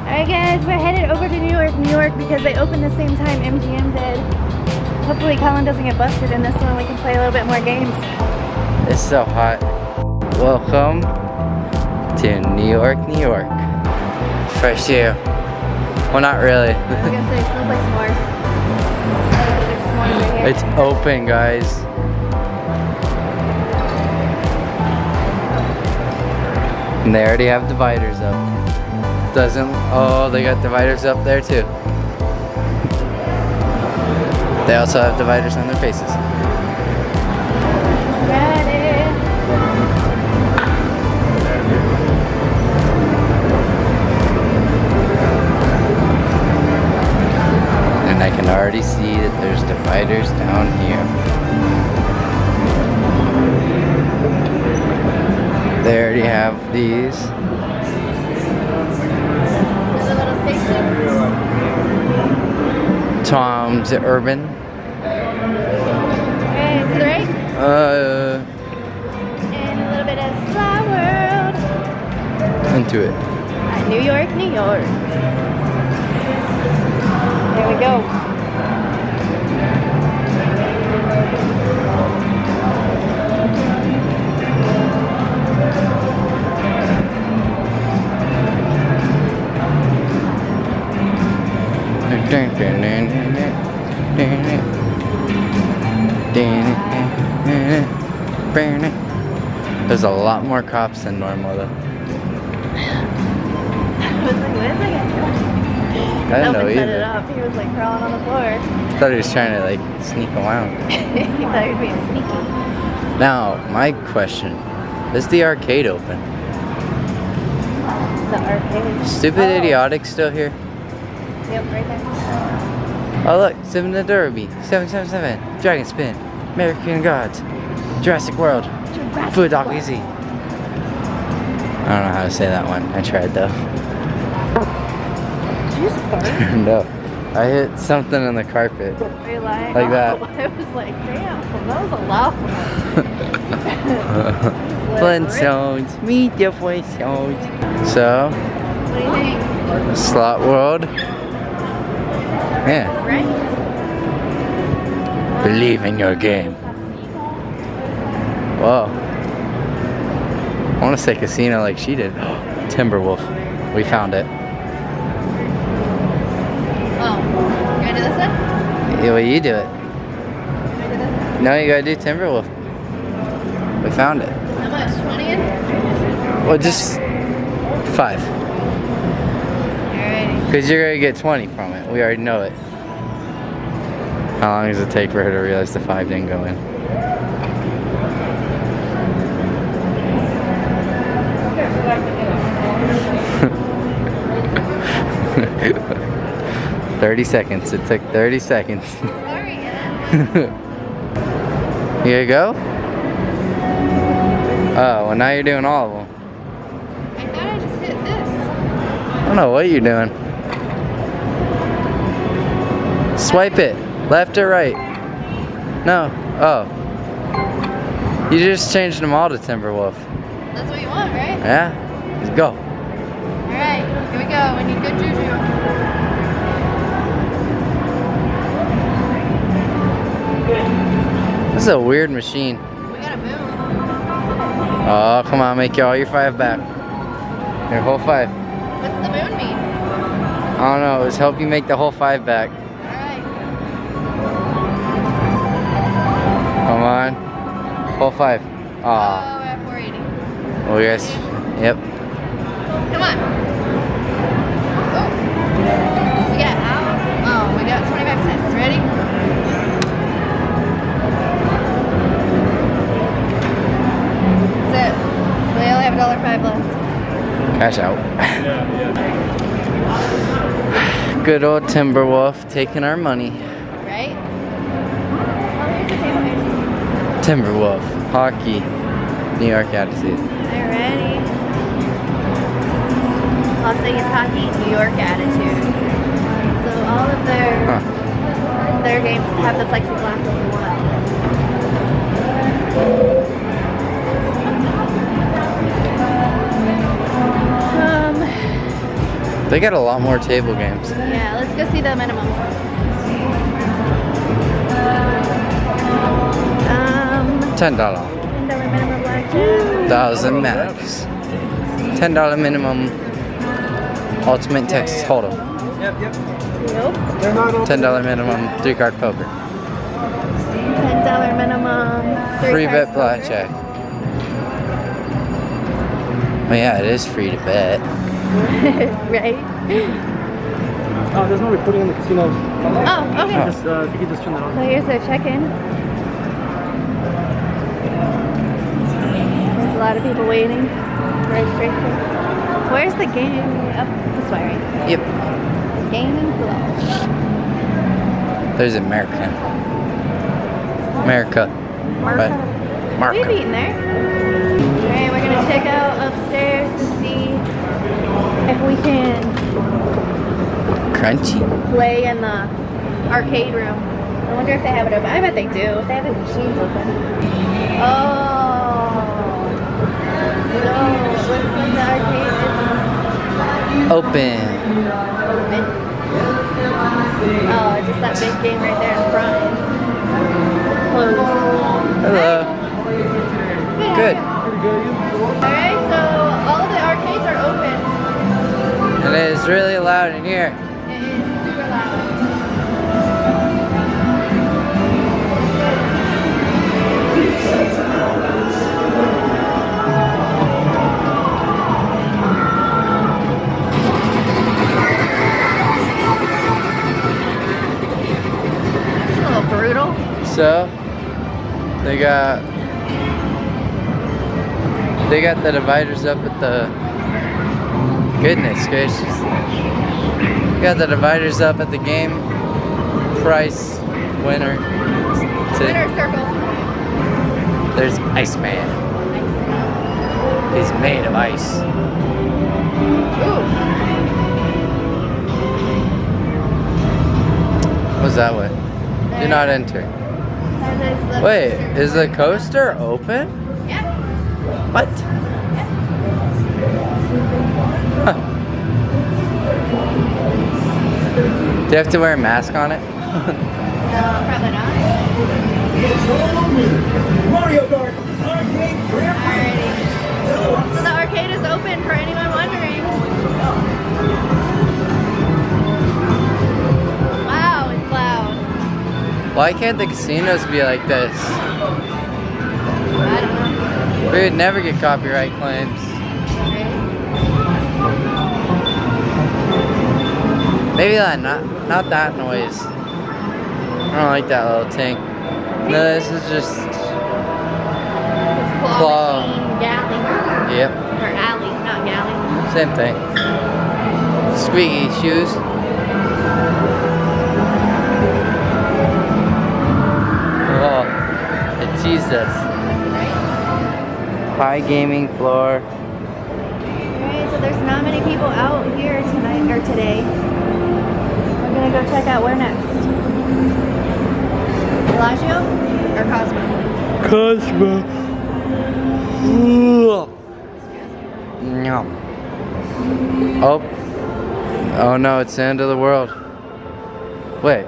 Alright guys, we're headed over to New York because they opened the same time MGM did. Hopefully Colin doesn't get busted in this one. We can play a little bit more games. It's so hot. Welcome to New York, New York. Fresh air. Well, not really. I was gonna say, it smells like s'mores. There's s'mores right here. It's open, guys. And they already have dividers up. Oh, they got dividers up there too. They also have dividers on their faces. Ready. And I can already see that there's dividers down here. They already have these. There's a little station. Tom's Urban. Okay, to the right. And a little bit of Slow World. Into it. New York, New York. There we go. There's a lot more cops than normal though. I was like, what is that guy doing? I didn't know Set it either. up. He was like crawling on the floor. I thought he was trying to like sneak around. He thought he was being sneaky. Now, my question, is the arcade open? The arcade. Stupid Idiotic still here? Yep, right there. Oh look, 7 the Derby, 777, Dragon Spin, American Gods, Jurassic World, Food Dog Easy. I don't know how to say that one. I tried though. Did you just fart? No, I hit something on the carpet. Are you lying? Like that. I was like, damn, that was a loud one. Flintstones, meet the Flintstones. So, What do you think? Slot World. Yeah. Right? Believe in your game. Whoa. I want to say casino like she did. Timberwolf. We found it. Oh, you gonna do this one? Yeah, well, you do it. Can I do this? No, you gotta do Timberwolf. We found it. How much? 20 in? Well, just 5. Alrighty. Because you're gonna get 20 from it. We already know it. How long does it take for her to realize the 5 didn't go in? $30 seconds. It took 30 seconds. Sorry, Here you go. Oh, well now you're doing all of them. I thought I just hit this. I don't know what you're doing. Swipe it. Left or right? No. Oh. You just changed them all to Timberwolf. That's what you want, right? Yeah? Let's go. Alright, here we go. We need good juju. This is a weird machine. We got a moon. Oh, come on, make all your 5 back. Your whole 5. What's the moon mean? I don't know, let's help you make the whole 5 back. Alright. Come on. Whole 5. Oh, Aw. we're at 480. Oh, yes. Yep. Come on. Oh. We got out. Oh, we got 25 cents. Ready? That's it. We only have $1.05 left. Cash out. Good old Timberwolf taking our money. Right? Oh, here's the table. Timberwolf. Hockey. New York attitude. Alright, ready? Las Vegas hockey, New York attitude. So all of their games have the plexiglass over the wall. They got a lot more table games. Yeah, let's go see the minimum. $10. $10 minimum blackjack. 1,000 max. $10 minimum ultimate Texas Hold'em. Yep. Nope. $10 minimum 3-card poker. $10 minimum. Free bet blackjack. Oh yeah, it is free to bet. Right? Oh, there's no recording in the casino. Oh, okay. Oh. Just, if you could just turn that on. So here's their check-in. There's a lot of people waiting. Registration. Where's the game? Up this way, right? Yep. Game and flow. There's America. Right. We've eaten there. Alright, we're gonna check out upstairs to see if we can Crunchy. play in the arcade room. I wonder if they have it open. I bet they do. If they have the machines open. Oh. So, it looks like the arcade is Open. open. Oh, it's just that big game right there in front. Closed. Hello. Good. Alright, so all the arcades are open. And it is really loud in here. It is super loud. It's a little brutal. So, they got the dividers up at the, goodness gracious. Got the dividers up at the game price winner. Winner circle. There's Iceman. He's made of ice. Ooh. What's that way? Do not enter. That is the Wait, coaster. is the coaster open? Yeah. What? Huh. Do you have to wear a mask on it? No, probably not. Mario Kart. Alrighty. So the arcade is open for anyone wondering. Wow, it's loud. Why can't the casinos be like this? I don't know. We would never get copyright claims. Maybe that not that noise. I don't like that little ting. No, this is just claw. Machine galley. Yep, Or alley, not galley. same thing. Squeaky shoes. Oh, it teased us. High gaming floor. Alright, so there's not many people out here tonight or today. We're gonna go check out where next. Bellagio or Cosmo? Cosmo. No. Oh. Oh no, it's the end of the world. Wait.